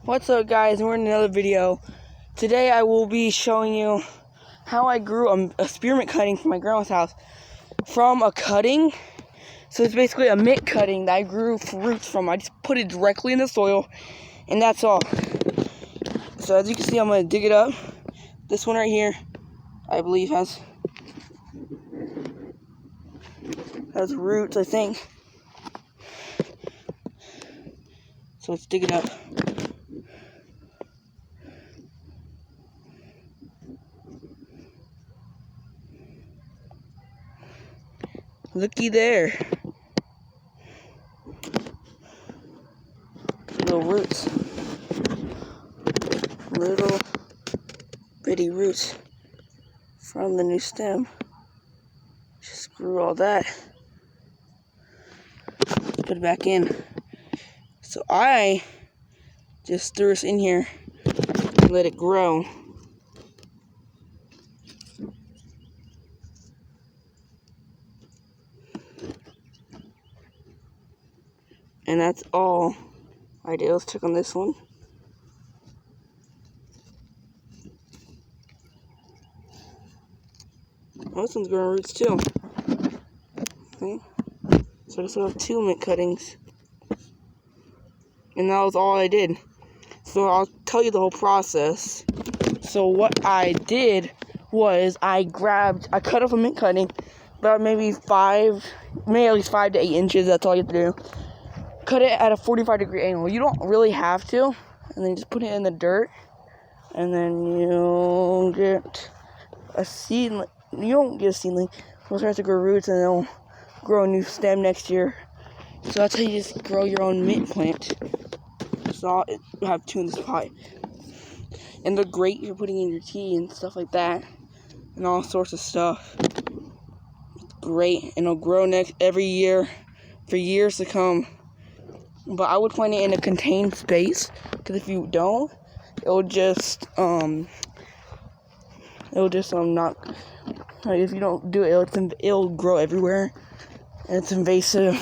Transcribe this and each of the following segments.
What's up, guys? We're in another video. Today I will be showing you how I grew a spearmint cutting from my grandma's house from a cutting. So it's basically a mint cutting that I grew roots from. I just put it directly in the soil and that's all. So as you can see, I'm going to dig it up. This one right here, I believe has roots, I think. So let's dig it up. Looky there. Little roots. Little bitty roots from the new stem. Just grew all that. Put it back in. So I just threw this in here and let it grow. And that's all I did. Let's check on this one. Oh, this one's growing roots too. Okay. So I still have 2 mint cuttings. And that was all I did. So I'll tell you the whole process. So what I did was I cut off a mint cutting about maybe at least 5 to 8 inches. That's all you have to do. Cut it at a 45-degree angle. You don't really have to. And then just put it in the dirt. And then you'll get a seedling. You don't get a seedling. It'll start to grow roots and it'll grow a new stem next year. So that's how you just grow your own mint plant. So I'll have 2 in this pot. And they're great for putting in your tea and stuff like that. And all sorts of stuff. It's great. And it'll grow every year for years to come. But I would plant it in a contained space, because if you don't, it'll just not. Like if you don't do it, it'll grow everywhere, and it's invasive.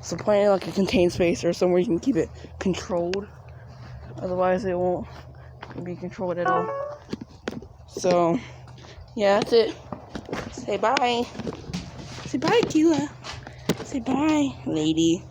So plant it like a contained space or somewhere you can keep it controlled. Otherwise, it won't be controlled at all. So yeah, that's it. Say bye. Say bye, Keela. Say bye, lady.